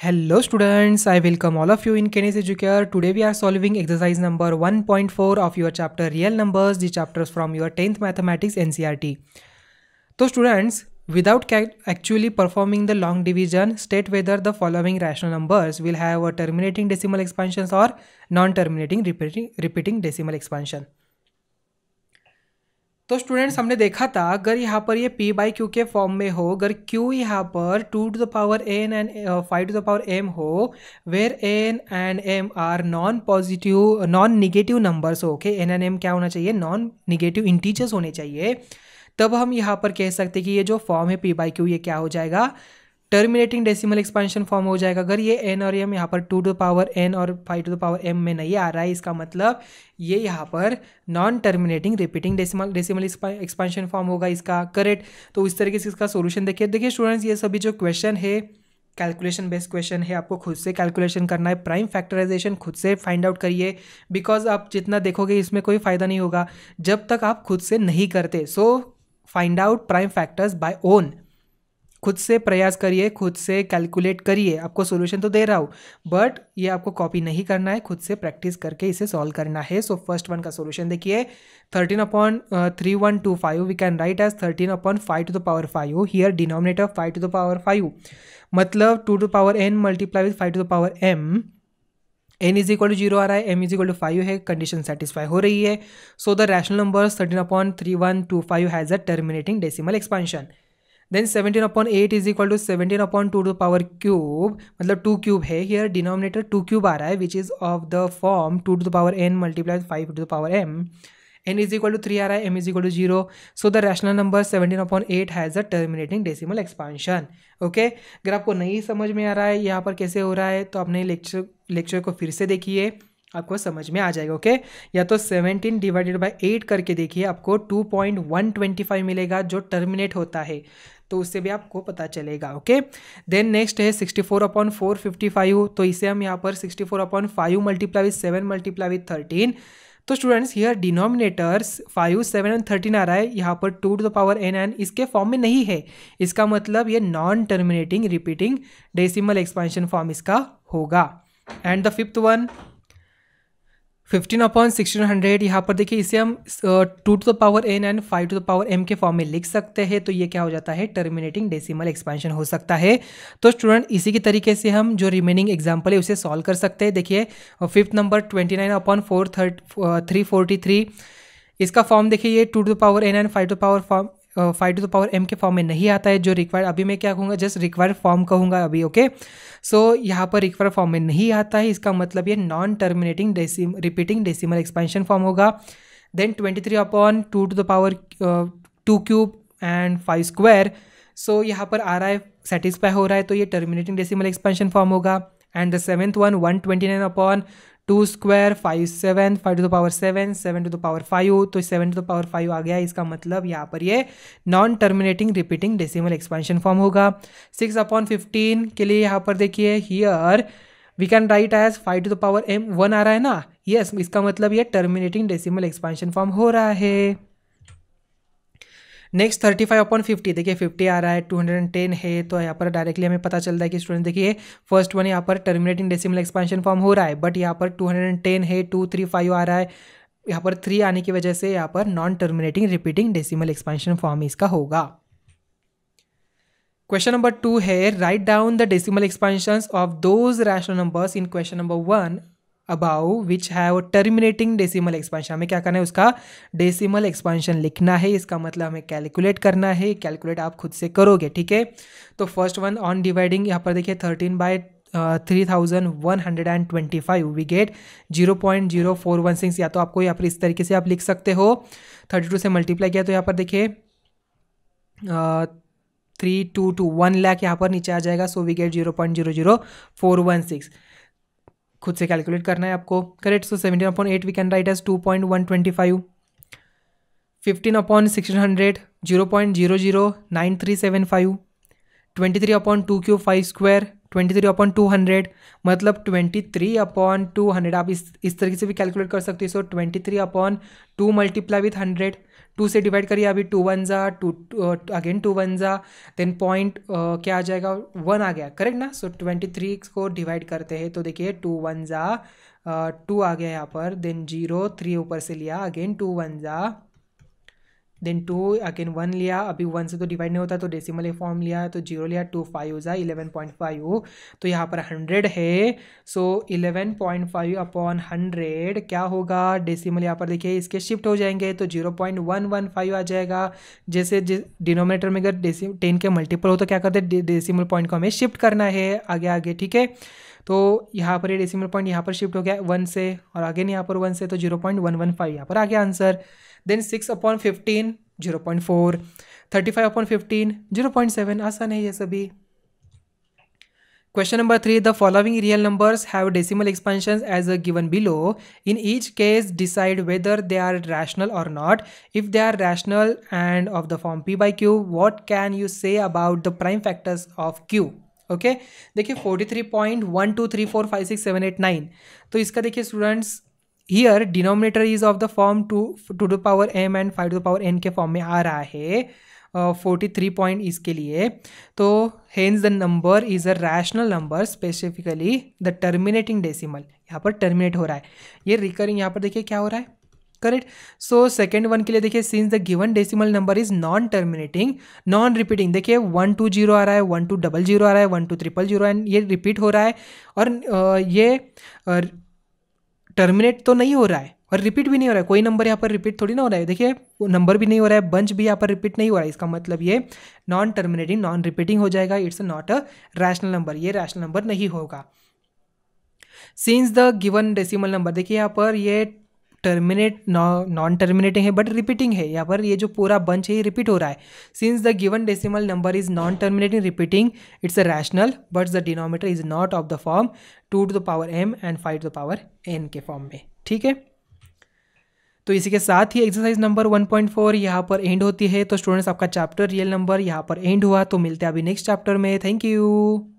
Hello students, I welcome all of you in Kenis Educare. Today we are solving exercise number 1.4 of your chapter Real Numbers, the chapters from your 10th Mathematics NCERT. So students, without actually performing the long division, state whether the following rational numbers will have a terminating decimal expansions or non-terminating repeating decimal expansion. तो students हमने देखा था अगर यहाँ पर ये p by Q के form में हो, अगर q यहाँ पर 2 to the power n and 5 to the power m हो, where n and m are non negative numbers हो, ओके, n एंड m क्या होना चाहिए, नॉन निगेटिव इंटीजर्स होने चाहिए, तब हम यहाँ पर कह सकते हैं कि ये जो फॉर्म है p बाई क्यू ये क्या हो जाएगा, टर्मिनेटिंग डेसिमल एक्सपेंशन फॉर्म हो जाएगा। अगर ये n और m यहाँ पर 2 टू द पावर n और 5 टू द पावर m में नहीं आ रहा है, इसका मतलब ये यहाँ पर non terminating repeating decimal expansion form होगा इसका, करेक्ट। तो इस तरीके से इसका सॉल्यूशन देखिए स्टूडेंट्स, ये सभी जो क्वेश्चन है कैलकुलेशन बेस्ड क्वेश्चन है, आपको खुद से कैलकुलेशन करना है, प्राइम फैक्टराइजेशन खुद से फाइंड आउट करिए, बिकॉज आप जितना देखोगे इसमें कोई फ़ायदा नहीं होगा जब तक आप खुद से नहीं करते। So find out prime factors by own, खुद से प्रयास करिए, खुद से कैलकुलेट करिए। आपको सॉल्यूशन तो दे रहा हूँ बट ये आपको कॉपी नहीं करना है, खुद से प्रैक्टिस करके इसे सॉल्व करना है। सो फर्स्ट वन का सॉल्यूशन देखिए, 13/3125 we can write as 13/5 to the power 5, here denominator 5 to the power 5, मतलब 2 to the power n multiply with 5 to the power m, n is equal to 0 आ रहा है, m is equal to 5 है, condition satisfy हो रही है। So the rational number 13/3125 has a terminating decimal expansion. Then 17/8 is equal to 17/2 to the power cube, मतलब 2 cube है, here denominator 2 cube आ रहा है which is of the form 2 to the power n multiply 5 to the power m, n is equal to 3 आ रहा है, m is equal to 0। So the rational number 17/8 has a terminating decimal expansion. Okay, अगर आपको नहीं समझ में आ रहा है यहाँ पर कैसे हो रहा है तो अपने लेक्चर को फिर से देखिए, आपको समझ में आ जाएगा। ओके, या तो 17 डिवाइडेड बाई 8 करके देखिए, आपको 2.125 मिलेगा जो टर्मिनेट होता है, तो उससे भी आपको पता चलेगा। ओके, देन नेक्स्ट है 64/455, तो इसे हम यहाँ पर 64/5 मल्टीप्लाई विथ 7 मल्टीप्लाई विथ 13। तो स्टूडेंट्स हियर डिनोमिनेटर्स 5, 7 एंड 13 आ रहा है, यहाँ पर 2 to the power n and इसके फॉर्म में नहीं है, इसका मतलब ये non terminating repeating decimal expansion form इसका होगा। एंड द फिफ्थ वन 15/1600, यहाँ पर देखिए इसे हम 2 to the power n and 5 to the power m के फॉर्म में लिख सकते हैं, तो ये क्या हो जाता है, टर्मिनेटिंग डेसिमल एक्सपेंशन हो सकता है। तो स्टूडेंट इसी की तरीके से हम जो रिमेनिंग एग्जांपल है उसे सॉल्व कर सकते हैं। देखिए फिफ्थ नंबर 29/343, इसका फॉर्म देखिए ये 2 to the power n and 5 to the power m के फॉर्म में नहीं आता है, जो रिक्वायर्ड, अभी मैं क्या कहूँगा, जस्ट रिक्वायर्ड फॉर्म कहूँगा अभी। ओके, सो यहाँ पर रिक्वायर्ड फॉर्म में नहीं आता है, इसका मतलब ये non terminating repeating decimal expansion form होगा। Then 23/2 to the power 2 cube and 5 square, so यहाँ पर आ रहा है, सेटिस्फाई हो रहा है, तो ये टर्मिनेटिंग डेसिमल एक्सपेंशन फॉर्म होगा। And the seventh one 129/2 square 5 7 5 to the power 7 7 to the power 5, तो 7 टू द पावर 5 आ गया, इसका मतलब यहाँ पर ये non terminating repeating decimal expansion form होगा। 6/15 के लिए यहाँ पर देखिए here we can write as 5 to the power m, 1 आ रहा है ना, यस, इसका मतलब ये टर्मिनेटिंग डेसिमल एक्सपेंशन फॉर्म हो रहा है। नेक्स्ट 35/50, देखिए 50 आ रहा है, 210 है, तो यहाँ पर डायरेक्टली हमें पता चलता है कि स्टूडेंट देखिए फर्स्ट वन यहाँ पर टर्मिनेटिंग डेसिमल एक्सपेंशन फॉर्म हो रहा है, बट यहाँ पर 210 है, 235 आ रहा है, यहाँ पर 3 आने की वजह से यहाँ पर non terminating repeating decimal expansion form इसका होगा। क्वेश्चन नंबर 2 है, write down the decimal expansions of those rational numbers in question number 1 above which have terminating decimal expansion. हमें क्या करना है, उसका डेसिमल एक्सपेंशन लिखना है, इसका मतलब हमें कैलकुलेट करना है, कैलकुलेट आप खुद से करोगे, ठीक है। तो फर्स्ट वन ऑन डिवाइडिंग, यहाँ पर देखिए 13/3125 वी गेट 0.0416, या तो आपको यहाँ पर इस तरीके से आप लिख सकते हो, 32 से मल्टीप्लाई किया तो यहाँ पर देखिए 3 2 1 लाख यहाँ पर नीचे आ जाएगा, सो वी गेट 0.00416, खुद से कैलकुलेट करना है आपको, correct. So 17/8 we can write as 2.125, 15/1600 0.009375, 23/2 cube 5 square 23/200, मतलब 23/200 आप इस तरीके से भी कैलकुलेट कर सकते हो। सो 23/2 मल्टीप्लाई विथ 100, 2 से डिवाइड करिए अभी, 2 1 जा, 2 अगेन 2 1 जा, देन पॉइंट क्या आ जाएगा, 1 आ गया, करेक्ट ना। सो 23 को डिवाइड करते हैं तो देखिए 2 1 जा 2 आ गया यहाँ पर, देन 0 3 ऊपर से लिया, अगेन 2 1 जा, देन 2 अगेन 1 लिया, अभी 1 से तो डिवाइड नहीं होता तो डेसिमल फॉर्म लिया, तो 0 लिया, 2 5 जा 11.5, तो यहाँ पर 100 है। सो 11.5 अपॉन 100 क्या होगा, डेसिमल यहाँ पर देखिए इसके शिफ्ट हो जाएंगे तो 0.115 आ जाएगा। जैसे डिनोमिनेटर में अगर 10 के मल्टीपल हो तो क्या करते हैं, डेसिमल पॉइंट को हमें शिफ्ट करना है आगे आगे, ठीक है। तो यहाँ पर ये डेसिमल पॉइंट यहाँ पर शिफ्ट हो गया 1 से, और अगेन यहाँ पर 1 से, तो 0.115 यहाँ पर आ गया आंसर। देन 6 अपॉन 15 0.4, 35 अपॉन 15 0.7, आसान है ये सभी। Question number 3. The following real numbers have decimal expansions as given below. In each case, decide whether they are rational or not. If they are rational and of the form p by q, what can you say about the prime factors of q? Okay देखिए 43.12345678 तो इसका देखिए students, here denominator is of the form 2 to the power m and 5 to the power n के form में आ रहा है 43 point इसके लिए, तो hence the number is a rational number, specifically the terminating decimal यहाँ पर टर्मिनेट हो रहा है, ये रिकरिंग यहाँ पर देखिए क्या हो रहा है, करेक्ट। सो सेकेंड वन के लिए देखिए since the given decimal number is non terminating non repeating, देखिए 1 2 0 आ रहा है, 1 2 0 0 आ रहा है, 1 2 0 0 एंड ये रिपीट हो रहा है, और ये टर्मिनेट तो नहीं हो रहा है और रिपीट भी नहीं हो रहा है, कोई नंबर यहाँ पर रिपीट थोड़ी ना हो रहा है, देखिए नंबर भी नहीं हो रहा है, बंच भी यहाँ पर रिपीट नहीं हो रहा है, इसका मतलब ये नॉन टर्मिनेटिंग नॉन रिपीटिंग हो जाएगा, it's not a rational number, ये रैशनल नंबर नहीं होगा। Since the given decimal number, देखिए यहाँ पर ये टर्मिनेट नॉन टर्मिनेटिंग है बट रिपीटिंग है, यहाँ पर ये जो पूरा बंच है ये रिपीट हो रहा है। Since the given decimal number is non terminating repeating, it's a rational but the denominator is not of the form 2 to the power m and 5 to the power n के form में, ठीक है। तो इसी के साथ ही एक्सरसाइज नंबर 1.4 यहाँ पर एंड होती है। तो स्टूडेंट्स आपका चैप्टर रियल नंबर यहाँ पर एंड हुआ, तो मिलते हैं अभी नेक्स्ट चैप्टर में। Thank you.